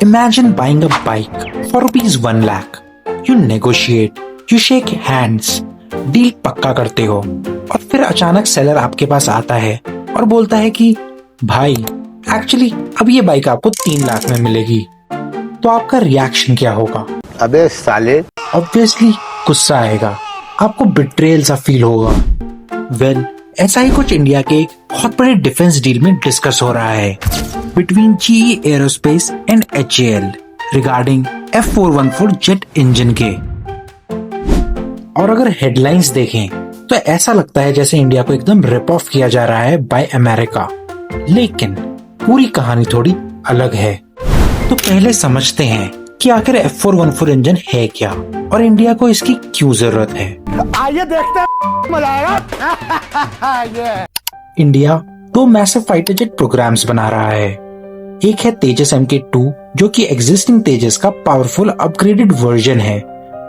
Imagine buying a bike for rupees 1 lakh. You negotiate, you shake hands, deal पक्का करते हो और फिर अचानक सेलर आपके पास आता है और बोलता है कि भाई एक्चुअली अब ये बाइक आपको 3 लाख में मिलेगी। तो आपका रिएक्शन क्या होगा? अबे साले। ऑब्वियसली गुस्सा आएगा, आपको बिट्रेयल सा फील होगा। वेल, ऐसा ही कुछ इंडिया के एक बहुत बड़े डिफेंस डील में डिस्कस हो रहा है between GE aerospace and HAL regarding F414 jet engine के। और अगर हेडलाइंस देखें तो ऐसा लगता है जैसे इंडिया को एकदम रिप ऑफ किया जा रहा है बाय अमेरिका, लेकिन पूरी कहानी थोड़ी अलग है। तो पहले समझते हैं कि आखिर F414 इंजन है क्या और इंडिया को इसकी क्यों जरूरत है। आइए देखते हैं, मजा आएगा। India 2 massive fighter jet programs बना रहा है। एक है तेजस MK2 जो कि एग्जिस्टिंग तेजस का पावरफुल अपग्रेडेड वर्जन है,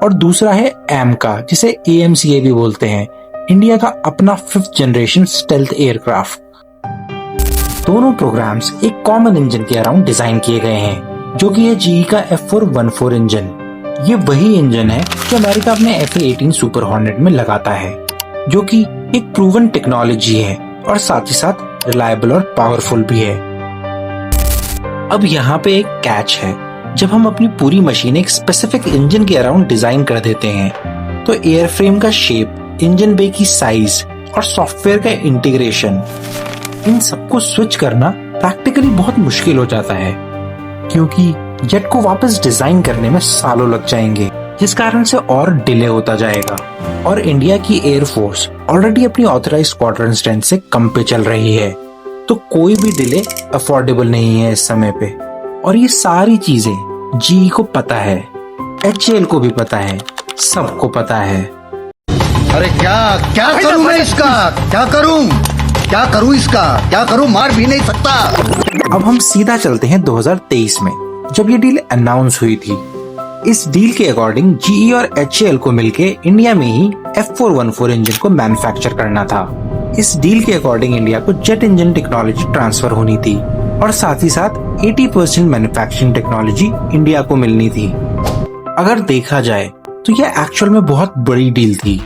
और दूसरा है AMCA जिसे AMCA भी बोलते हैं, इंडिया का अपना 5th जनरेशन स्टेल्थ एयरक्राफ्ट। दोनों प्रोग्राम्स एक कॉमन इंजन के अराउंड डिजाइन किए गए हैं जो कि है GE का F414 इंजन। ये वही इंजन है जो अमेरिका अपने F/A-18 सुपर हॉर्नेट में लगाता है, जो कि एक प्रूवन टेक्नोलॉजी है और साथ ही साथ रिलायबल और पावरफुल भी है। अब यहाँ पे एक कैच है, जब हम अपनी पूरी मशीन एक स्पेसिफिक इंजन के अराउंड डिजाइन कर देते हैं तो एयरफ्रेम का शेप, इंजन बे की साइज और सॉफ्टवेयर का इंटीग्रेशन, इन सबको स्विच करना प्रैक्टिकली बहुत मुश्किल हो जाता है, क्योंकि जेट को वापस डिजाइन करने में सालों लग जाएंगे, जिस कारण से और डिले होता जाएगा। और इंडिया की एयरफोर्स ऑलरेडी अपनी ऑथराइज्ड स्क्वाड्रन स्ट्रेंथ से कम पे चल रही है, तो कोई भी डिले अफोर्डेबल नहीं है इस समय पे। और ये सारी चीजें GE को पता है, HAL को भी पता है, सबको पता है। अरे क्या करूं मैं इसका? क्या करूं इसका? क्या करूं? मार भी नहीं सकता। अब हम सीधा चलते हैं 2023 में, जब ये डील अनाउंस हुई थी। इस डील के अकॉर्डिंग GE और HAL को मिलके इंडिया में ही F414 इंजन को मैन्युफैक्चर करना था। इस डील के अकॉर्डिंग इंडिया को जेट इंजन टेक्नोलॉजी ट्रांसफर होनी थी और साथ ही साथ 80% मैन्युफैक्चरिंग टेक्नोलॉजी इंडिया को मिलनी थी। अगर देखा जाए तो यह एक्चुअल में बहुत बड़ी डील थी।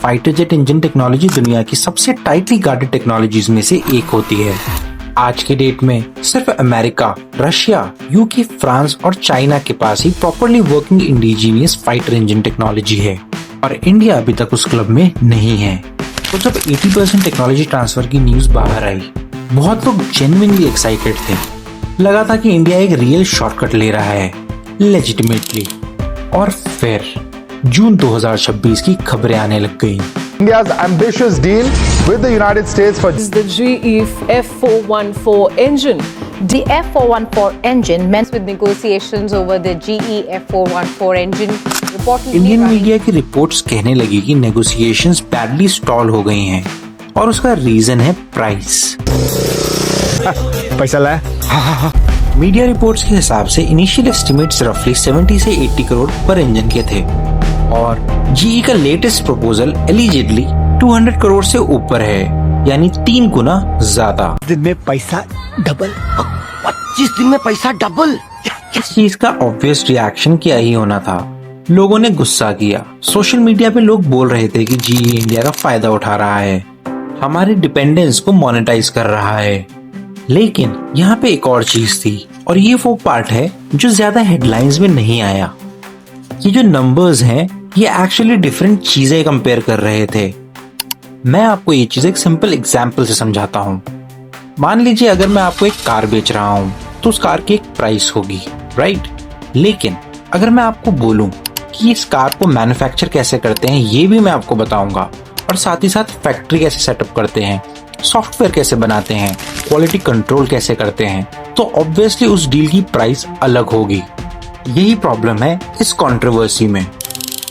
फाइटर जेट इंजन टेक्नोलॉजी दुनिया की सबसे टाइटली गार्डेड टेक्नोलॉजीज में से एक होती है। आज के डेट में सिर्फ अमेरिका, रशिया, UK, फ्रांस और चाइना के पास ही properly working indigenous fighter engine technology है, और इंडिया अभी तक उस क्लब में नहीं है। तो जब 80% टेक्नोलॉजी ट्रांसफर की न्यूज बाहर आई, बहुत लोग जेन्युइनली एक्साइटेड थे। लगा था कि इंडिया एक रियल शॉर्टकट ले रहा है लेजिटिमेटली। और फिर जून 2026 की खबरें आने लग गई। India's ambitious deal with the United States for the GE F414 engine. The F414 engine meant with negotiations over the GE F414 engine. Indian media की रिपोर्ट्स कहने लगी कि नेगोशिएशंस बैडली स्टॉल हो गई हैं, और उसका रीजन है प्राइस। पैसा ला। मीडिया रिपोर्ट्स के हिसाब से इनिशियल एस्टिमेट्स रफली 70 से 80 करोड़ पर इंजन के थे, और GE का लेटेस्ट प्रपोजल एलिजिडली 200 करोड़ से ऊपर है, यानी 3 गुना ज्यादा। दिन में पैसा डबल, 25 दिन में पैसा डबल। इस चीज का ऑब्वियस रिएक्शन क्या ही होना था। लोगों ने गुस्सा किया। सोशल मीडिया पे लोग बोल रहे थे कि GE इंडिया का फायदा उठा रहा है, हमारी डिपेंडेंस को मोनेटाइज कर रहा है। लेकिन यहाँ पे एक और चीज थी, और ये वो पार्ट है जो ज्यादा हेडलाइंस में नहीं आया। ये जो नंबर्स हैं ये एक्चुअली डिफरेंट चीजें कंपेयर कर रहे थे। मैं आपको ये चीज एक सिंपल एग्जांपल से समझाता हूँ। मान लीजिए अगर मैं आपको एक कार बेच रहा हूँ तो उस कार की एक प्राइस होगी, राइट? लेकिन अगर मैं आपको बोलूं कि इस कार को मैन्युफैक्चर कैसे करते हैं ये भी मैं आपको बताऊंगा, और साथ ही साथ फैक्ट्री कैसे सेटअप करते हैं, सॉफ्टवेयर कैसे बनाते हैं, क्वालिटी कंट्रोल कैसे करते हैं, तो ऑब्वियसली उस डील की प्राइस अलग होगी। यही प्रॉब्लम है इस कंट्रोवर्सी में।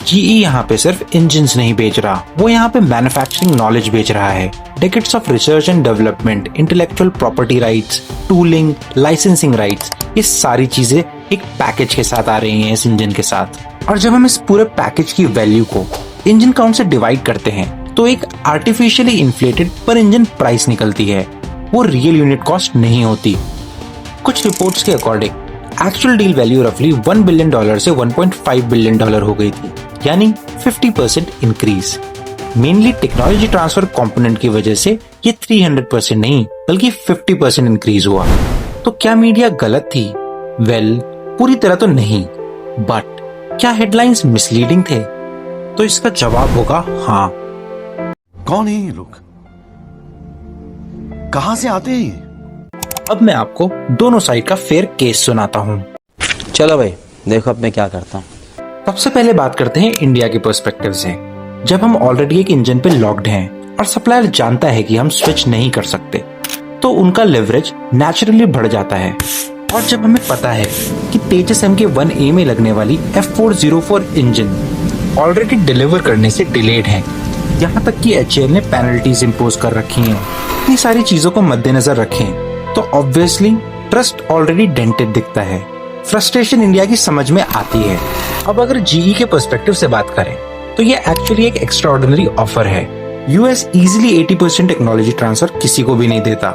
GE यहाँ पे सिर्फ इंजन्स नहीं बेच रहा, वो यहाँ पे मैन्युफैक्चरिंग नॉलेज बेच रहा है। Decades of research and development, intellectual property rights, tooling, licensing rights, ये सारी चीजें एक पैकेज के साथ आ रही हैं इस इंजन के साथ। और जब हम इस पूरे पैकेज की वैल्यू को इंजन काउंट से डिवाइड करते हैं तो एक आर्टिफिशियली इन्फ्लेटेड पर इंजन प्राइस निकलती है, वो रियल यूनिट कॉस्ट नहीं होती। कुछ रिपोर्ट्स के अकॉर्डिंग एक्चुअल डील वैल्यू रफली $1 बिलियन से $1.5 बिलियन हो गई थी, यानी 50% increase. Mainly technology transfer component की वजह से ये 300% नहीं बल्कि 50% इंक्रीज हुआ। तो क्या मीडिया गलत थी? पूरी तरह तो नहीं, बट क्या हेडलाइंस मिसलीडिंग थे? तो इसका जवाब होगा हाँ। कौन है ये लोग? कहां से आते हैं ये? अब मैं आपको दोनों साइड का फेयर केस सुनाता हूँ। चलो भाई देखो अब मैं क्या करता हूँ। सबसे पहले बात करते हैं इंडिया के पर्सपेक्टिव से। जब हम ऑलरेडी एक इंजन पे लॉक्ड हैं और सप्लायर जानता है कि हम स्विच नहीं कर सकते, तो उनका लेवरेज नेचुरली बढ़ जाता है। और जब हमें पता है कि तेजस MK1A में लगने वाली F404 इंजन ऑलरेडी डिलीवर करने से डिलेड है, यहाँ तक कि HAL ने पेनल्टीज इम्पोज कर रखी हैं, इतनी सारी चीजों को मद्देनजर रखें तो ऑब्वियसली ट्रस्ट ऑलरेडी डेंटेड दिखता है। फ्रस्ट्रेशन इंडिया की समझ में आती है। अब अगर GE के पर्सपेक्टिव से बात करें तो ये एक्चुअली एक एक्स्ट्राऑर्डिनरी ऑफर है। US इजीली 80% टेक्नोलॉजी ट्रांसफर किसी को भी नहीं देता।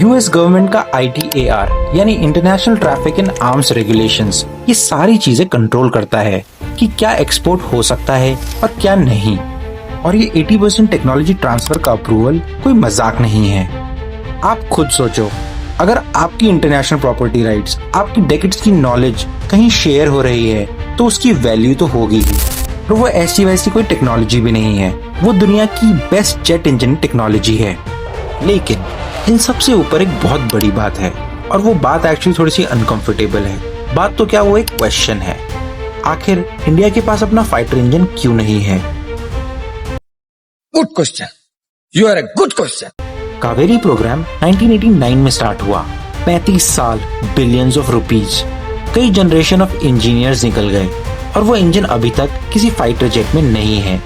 US गवर्नमेंट का ITAR यानी international traffic in arms regulations ये सारी चीजें कंट्रोल करता है कि क्या एक्सपोर्ट हो सकता है और क्या नहीं। और ये 80% टेक्नोलॉजी ट्रांसफर का अप्रूवल कोई मजाक नहीं है। आप खुद सोचो, अगर आपकी इंटरनेशनल प्रॉपर्टी राइट्स, आपकी डेकेड्स की नॉलेज कहीं शेयर हो रही है तो उसकी वैल्यू तो होगी ही। और वो ऐसी वैसी कोई टेक्नोलॉजी भी नहीं है, वो दुनिया की बेस्ट जेट इंजन टेक्नोलॉजी है। लेकिन इन सबसे ऊपर एक बहुत बड़ी बात है, और वो बात एक्चुअली थोड़ी सी अनकंफर्टेबल है। बात तो क्या, वो एक क्वेश्चन है। आखिर इंडिया के पास अपना फाइटर इंजन क्यों नहीं है? Good question, you are a good question. Kaveri program 1989 में स्टार्ट हुआ। 35 साल, बिलियंस ऑफ रुपीज, कई जनरेशन ऑफ इंजीनियर्स निकल गए और वो इंजन अभी तक किसी फाइटर जेट में नहीं है।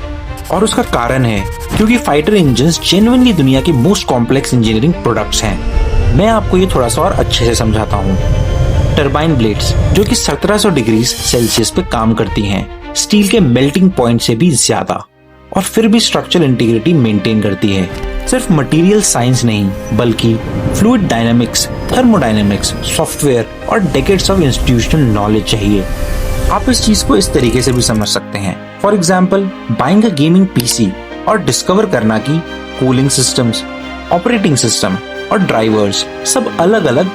और उसका कारण है क्योंकि फाइटर इंजन्स जेन्युइनली दुनिया के मोस्ट कॉम्प्लेक्स इंजीनियरिंग प्रोडक्ट्स हैं। मैं आपको ये थोड़ा सा और अच्छे से समझाता हूँ। टरबाइन ब्लेड्स जो कि 1700 डिग्री सेल्सियस पे काम करती हैं, स्टील के मेल्टिंग पॉइंट से भी ज्यादा, और फिर भी स्ट्रक्चरल इंटीग्रिटी मेंटेन करती है। सिर्फ मटेरियल साइंस नहीं बल्कि फ्लूइड डायनामिक्स, थर्मोडायनामिक्स, सॉफ्टवेयर और डेकेड्स ऑफ इंस्टीट्यूशनल नॉलेज चाहिए। आप इस चीज को इस तरीके से भी समझ सकते हैं। For example, buying a gaming PC और डिस्कवर करना कि कूलिंग सिस्टम्स, ऑपरेटिंग सिस्टम और ड्राइवर्स सब अलग अलग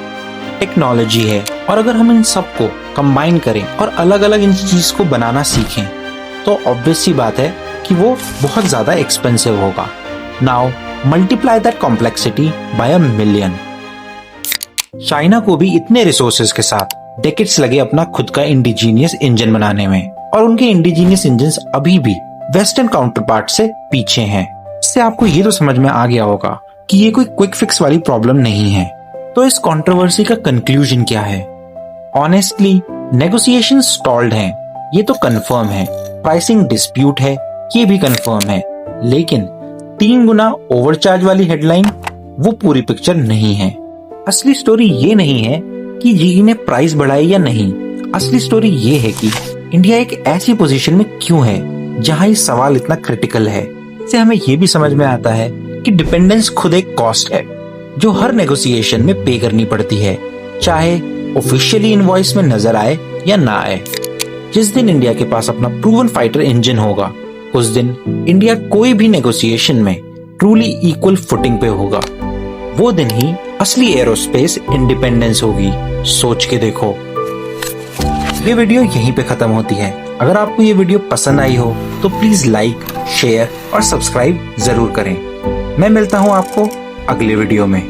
टेक्नोलॉजी है। और अगर हम इन सबको कंबाइन करें और अलग अलग इन चीज को बनाना सीखें तो ऑब्वियस सी बात है कि वो बहुत ज्यादा एक्सपेंसिव होगा। Now multiply that complexity by a million. China को भी इतने रिसोर्सेज के साथ डेकेड्स लगे अपना खुद का इंडिजीनियस इंजन बनाने में, और उनके इंडिजीनियस इंजन्स अभी भी वेस्टर्न काउंटर पार्ट से पीछे हैं। इससे आपको ये तो समझ में आ गया होगा कि ये कोई क्विक फिक्स वाली प्रॉब्लम नहीं है। तो इस कंट्रोवर्सी का कंक्लूजन क्या है? ऑनेस्टली नेगोशिएशन स्टॉल्ड हैं, ये तो कंफर्म है। प्राइसिंग डिस्प्यूट है, ये भी कंफर्म है। लेकिन 3 गुना ओवरचार्ज वाली हेडलाइन वो पूरी पिक्चर नहीं है। असली स्टोरी ये नहीं है कि GE ने प्राइस बढ़ाई या नहीं। असली स्टोरी ये है कि इंडिया एक ऐसी पोजीशन में क्यों है जहां ये सवाल इतना क्रिटिकल है। इससे हमें ये भी समझ में आता है कि डिपेंडेंस खुद एक कॉस्ट है जो हर नेगोशिएशन में पे करनी पड़ती है, चाहे ऑफिशियली इनवॉइस में नजर आए या ना आए। जिस दिन इंडिया के पास अपना प्रूवन फाइटर इंजन होगा, उस दिन इंडिया कोई भी नेगोशिएशन में ट्रूली इक्वल फुटिंग पे होगा। वो दिन ही असली एरोस्पेस इंडिपेंडेंस होगी। सोच के देखो। ये वीडियो यहीं पे खत्म होती है। अगर आपको ये वीडियो पसंद आई हो तो प्लीज लाइक, शेयर और सब्सक्राइब जरूर करें। मैं मिलता हूँ आपको अगले वीडियो में।